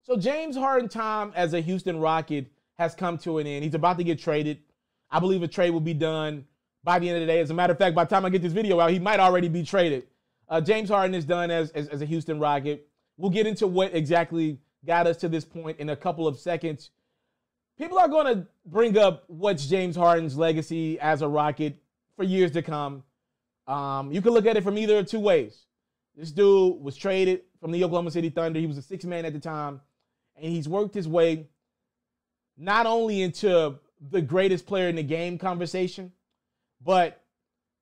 So James Harden time as a Houston Rocket has come to an end. He's about to get traded. I believe a trade will be done by the end of the day. As a matter of fact, by the time I get this video out, he might already be traded. James Harden is done as a Houston Rocket. We'll get into what exactly got us to this point in a couple of seconds. People are going to bring up what's James Harden's legacy as a Rocket for years to come. You can look at it from either of two ways. This dude was traded from the Oklahoma City Thunder. He was a sixth man at the time, and he's worked his way not only into the greatest player in the game conversation, but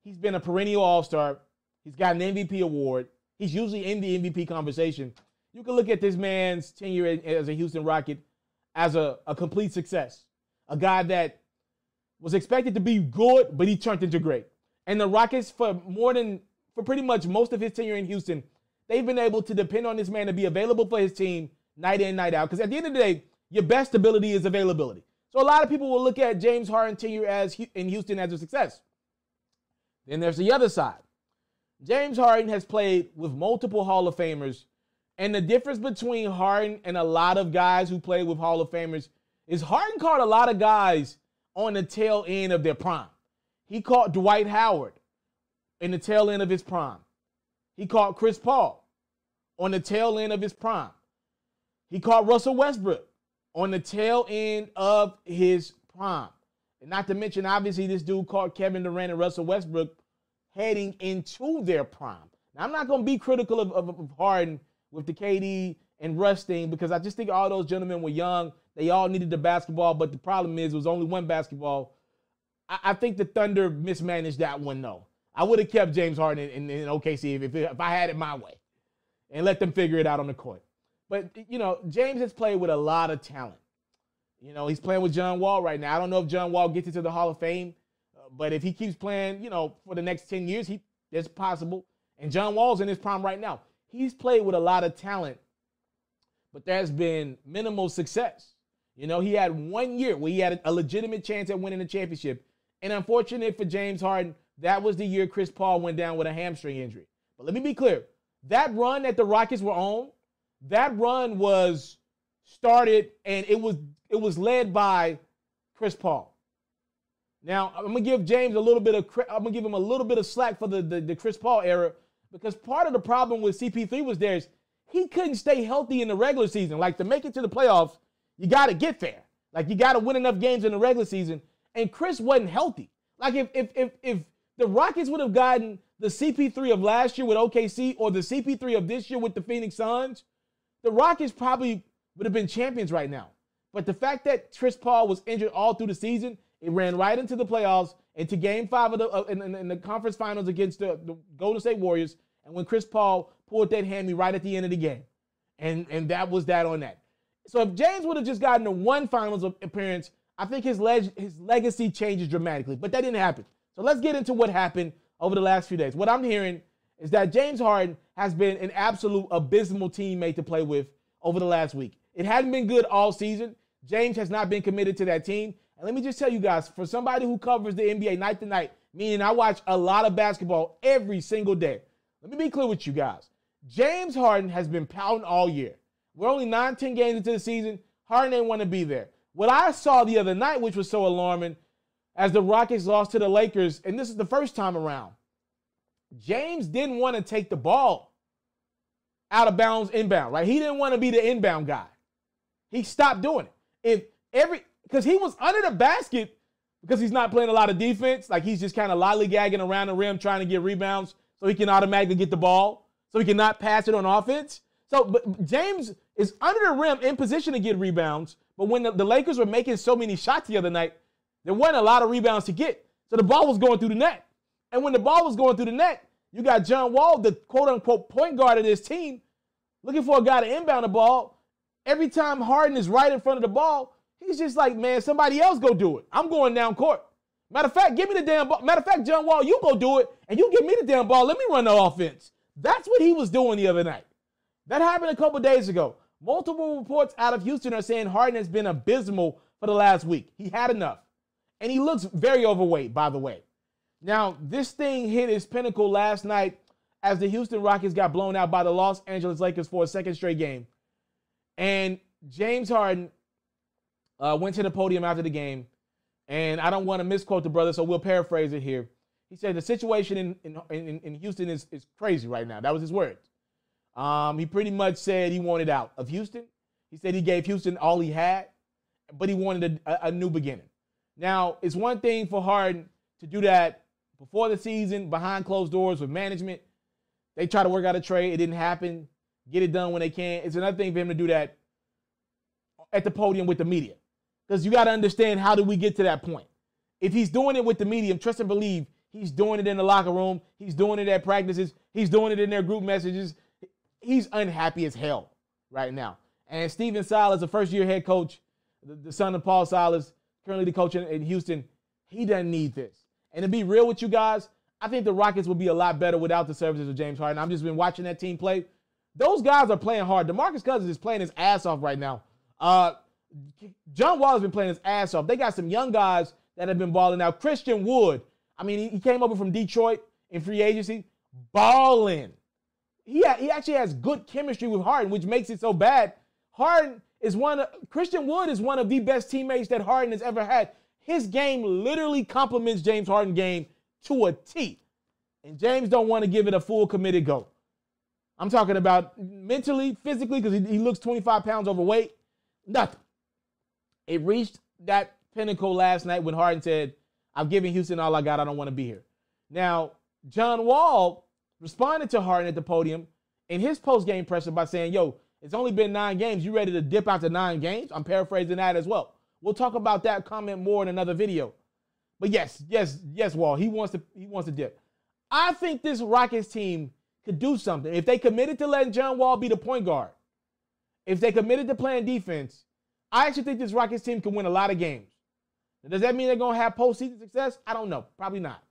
he's been a perennial all-star. He's got an MVP award. He's usually in the MVP conversation. You can look at this man's tenure as a Houston Rocket as a complete success. A guy that was expected to be good, but he turned into great. And the Rockets, for pretty much most of his tenure in Houston, they've been able to depend on this man to be available for his team night in, night out. Because at the end of the day, your best ability is availability. So a lot of people will look at James Harden's tenure in Houston as a success. Then there's the other side. James Harden has played with multiple Hall of Famers. And the difference between Harden and a lot of guys who play with Hall of Famers is Harden caught a lot of guys on the tail end of their prime. He caught Dwight Howard in the tail end of his prime. He caught Chris Paul on the tail end of his prime. He caught Russell Westbrook on the tail end of his prime. And not to mention, obviously, this dude caught Kevin Durant and Russell Westbrook heading into their prime. Now, I'm not going to be critical of Harden with the KD and Russ thing because I just think all those gentlemen were young. They all needed the basketball, but the problem is it was only one basketball. I think the Thunder mismanaged that one, though. I would have kept James Harden in OKC if I had it my way and let them figure it out on the court. But, you know, James has played with a lot of talent. You know, he's playing with John Wall right now. I don't know if John Wall gets into the Hall of Fame, but if he keeps playing, you know, for the next 10 years, that's possible. And John Wall's in his prime right now. He's played with a lot of talent, but there's been minimal success. You know, he had 1 year where he had a legitimate chance at winning the championship. And unfortunate for James Harden, that was the year Chris Paul went down with a hamstring injury. But let me be clear. That run that the Rockets were on, that run was started and it was led by Chris Paul. Now, I'm gonna give James a little bit of slack for the Chris Paul era because part of the problem with CP3 was he couldn't stay healthy in the regular season. Like to make it to the playoffs, you got to get there. Like you got to win enough games in the regular season. And Chris wasn't healthy. Like if the Rockets would have gotten the CP3 of last year with OKC or the CP3 of this year with the Phoenix Suns, the Rockets probably would have been champions right now. But the fact that Chris Paul was injured all through the season, it ran right into the playoffs, into Game 5 in the conference finals against the Golden State Warriors, and when Chris Paul pulled that hammy right at the end of the game. And that was that on that. So if James would have just gotten the one finals appearance, I think his legacy changes dramatically. But that didn't happen. So let's get into what happened over the last few days. What I'm hearing is that James Harden has been an absolute abysmal teammate to play with over the last week. It hadn't been good all season. James has not been committed to that team. And let me just tell you guys, for somebody who covers the NBA night to night, meaning I watch a lot of basketball every single day, let me be clear with you guys. James Harden has been pounding all year. We're only 9-10 games into the season. Harden ain't want to be there. What I saw the other night, which was so alarming, as the Rockets lost to the Lakers, and this is the first time around, James didn't want to take the ball out of bounds inbound, right? He didn't want to be the inbound guy. He stopped doing it. Because he was under the basket because he's not playing a lot of defense. Like he's just kind of lollygagging around the rim trying to get rebounds so he can automatically get the ball, so he can not pass it on offense. But James is under the rim in position to get rebounds, but when the Lakers were making so many shots the other night, there wasn't a lot of rebounds to get. So the ball was going through the net. And when the ball was going through the net, you got John Wall, the quote-unquote point guard of this team, looking for a guy to inbound the ball. Every time Harden is right in front of the ball, he's just like, man, somebody else go do it. I'm going down court. Matter of fact, give me the damn ball. Matter of fact, John Wall, you go do it, and you give me the damn ball. Let me run the offense. That's what he was doing the other night. That happened a couple days ago. Multiple reports out of Houston are saying Harden has been abysmal for the last week. He had enough. And he looks very overweight, by the way. Now, this thing hit its pinnacle last night as the Houston Rockets got blown out by the Los Angeles Lakers for a second straight game. And James Harden went to the podium after the game, and I don't want to misquote the brother, so we'll paraphrase it here. He said the situation in Houston is crazy right now. That was his words. He pretty much said he wanted out of Houston. He said he gave Houston all he had, but he wanted a new beginning. Now, it's one thing for Harden to do that before the season, behind closed doors with management. They try to work out a trade. It didn't happen. Get it done when they can. It's another thing for him to do that at the podium with the media. Because you got to understand, how do we get to that point? If he's doing it with the media, trust and believe, he's doing it in the locker room. He's doing it at practices. He's doing it in their group messages. He's unhappy as hell right now. And Stephen Silas, a first-year head coach, the son of Paul Silas, currently the coach in Houston, he doesn't need this. And to be real with you guys, I think the Rockets would be a lot better without the services of James Harden. I've just been watching that team play. Those guys are playing hard. DeMarcus Cousins is playing his ass off right now. John Wall has been playing his ass off. They got some young guys that have been balling out. Christian Wood, I mean, he came over from Detroit in free agency, balling. He actually has good chemistry with Harden, which makes it so bad. Christian Wood is one of the best teammates that Harden has ever had. His game literally complements James Harden's game to a T. And James don't want to give it a full committed go. I'm talking about mentally, physically, because he looks 25 pounds overweight. Nothing. It reached that pinnacle last night when Harden said, I've given Houston all I got. I don't want to be here. Now, John Wall responded to Harden at the podium in his post-game presser by saying, yo, it's only been 9 games. You ready to dip out to 9 games? I'm paraphrasing that as well. We'll talk about that comment more in another video. But yes, Wall. He wants to dip. I think this Rockets team could do something. If they committed to letting John Wall be the point guard, if they committed to playing defense, I actually think this Rockets team can win a lot of games. Now, does that mean they're going to have postseason success? I don't know. Probably not.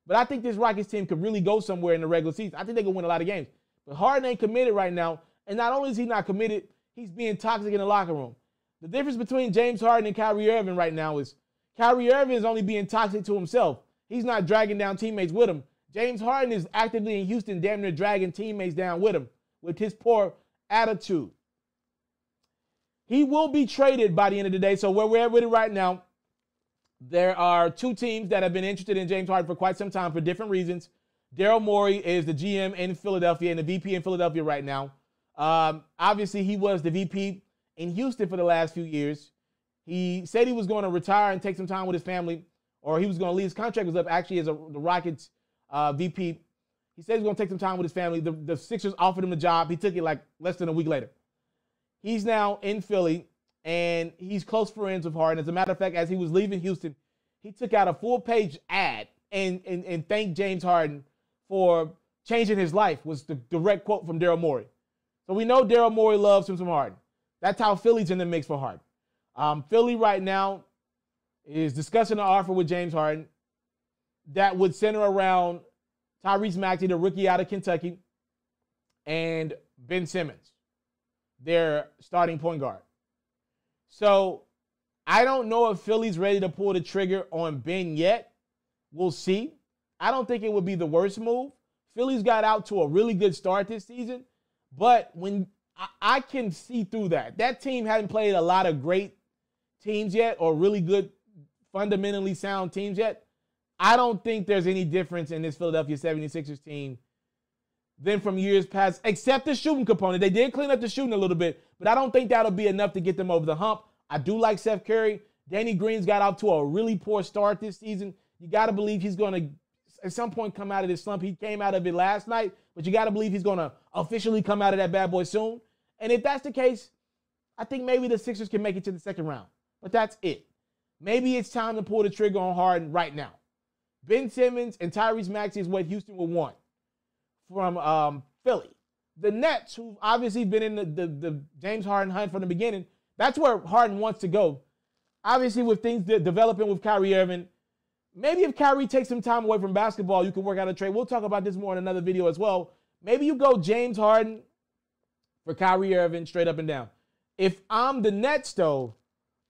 But I think this Rockets team could really go somewhere in the regular season. I think they can win a lot of games. But Harden ain't committed right now. And not only is he not committed, he's being toxic in the locker room. The difference between James Harden and Kyrie Irving right now is Kyrie Irving is only being toxic to himself. He's not dragging down teammates with him. James Harden is actively in Houston damn near dragging teammates down with him with his poor attitude. He will be traded by the end of the day. So where we're at with it right now, there are 2 teams that have been interested in James Harden for quite some time for different reasons. Daryl Morey is the GM in Philadelphia and the VP in Philadelphia right now. Obviously, he was the VP in Houston for the last few years. He said he was going to retire and take some time with his family, or he was going to leave. His contract was up actually as the Rockets VP. He said he was going to take some time with his family. The Sixers offered him the job. He took it like less than a week later. He's now in Philly, and he's close friends with Harden. As a matter of fact, as he was leaving Houston, he took out a full-page ad and thanked James Harden for changing his life, was the direct quote from Daryl Morey. So we know Daryl Morey loves him some Harden. That's how Philly's in the mix for Harden. Philly right now is discussing an offer with James Harden that would center around Tyrese Maxey, the rookie out of Kentucky, and Ben Simmons, their starting point guard. So I don't know if Philly's ready to pull the trigger on Ben yet. We'll see. I don't think it would be the worst move. Philly's got out to a really good start this season, but when I can see through that. That team hasn't played a lot of great teams yet, or really good, fundamentally sound teams yet. I don't think there's any difference in this Philadelphia 76ers team than from years past, except the shooting component. They did clean up the shooting a little bit, but I don't think that'll be enough to get them over the hump. I do like Seth Curry. Danny Green's got out to a really poor start this season. You got to believe he's going to, at some point, come out of this slump. He came out of it last night, but you got to believe he's going to officially come out of that bad boy soon. And if that's the case, I think maybe the Sixers can make it to the second round. But that's it. Maybe it's time to pull the trigger on Harden right now. Ben Simmons and Tyrese Maxey is what Houston would want from Philly. The Nets, who've obviously been in the James Harden hunt from the beginning, that's where Harden wants to go. Obviously, with things developing with Kyrie Irving, maybe if Kyrie takes some time away from basketball, you can work out a trade. We'll talk about this more in another video as well. Maybe you go James Harden for Kyrie Irving straight up and down. If I'm the Nets, though,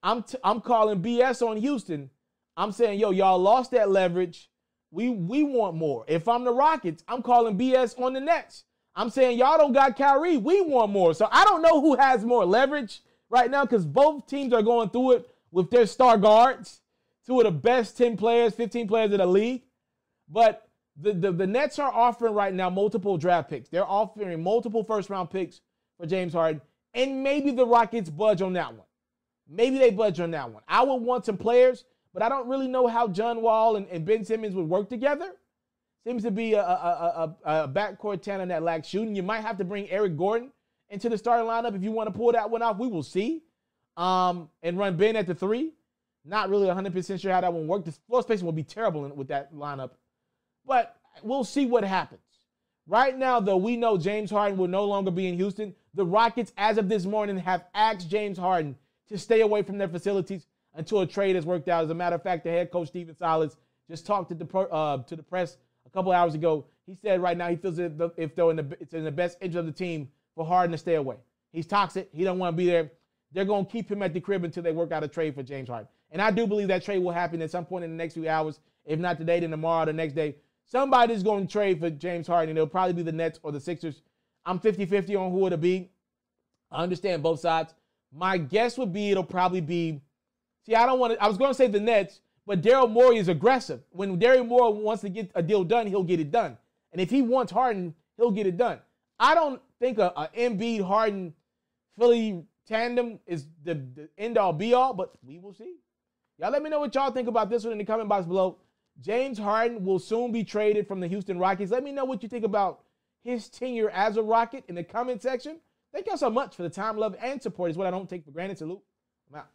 I'm calling BS on Houston. I'm saying, yo, y'all lost that leverage. We want more. If I'm the Rockets, I'm calling BS on the Nets. I'm saying, y'all don't got Kyrie. We want more. So I don't know who has more leverage, right now because both teams are going through it with their star guards, two of the best 10 players, 15 players in the league. But the Nets are offering right now multiple draft picks. They're offering multiple first-round picks for James Harden, and maybe the Rockets budge on that one. Maybe they budge on that one. I would want some players, but I don't really know how John Wall and Ben Simmons would work together. Seems to be a backcourt talent that lacks shooting. You might have to bring Eric Gordon into the starting lineup if you want to pull that one off. We will see. And run Ben at the 3. Not really 100% sure how that one works. The floor spacing will be terrible with that lineup. But we'll see what happens. Right now, though, we know James Harden will no longer be in Houston. The Rockets, as of this morning, have asked James Harden to stay away from their facilities until a trade has worked out. As a matter of fact, the head coach, Stephen Silas, just talked to the press a couple hours ago. He said right now he feels it's in the best interest of the team for Harden to stay away. He's toxic. He don't want to be there. They're going to keep him at the crib until they work out a trade for James Harden. And I do believe that trade will happen at some point in the next few hours. If not today, then tomorrow or the next day. Somebody's going to trade for James Harden, and it'll probably be the Nets or the Sixers. I'm 50-50 on who it'll be. I understand both sides. My guess would be it'll probably be – I was going to say the Nets, but Daryl Morey is aggressive. When Daryl Morey wants to get a deal done, he'll get it done. And if he wants Harden, he'll get it done. I don't think a Embiid Harden Philly tandem is the end-all be-all, but we will see. Y'all let me know what y'all think about this one in the comment box below. James Harden will soon be traded from the Houston Rockets. Let me know what you think about his tenure as a Rocket in the comment section. Thank y'all so much for the time, love, and support. Is what I don't take for granted. Salute. I'm out.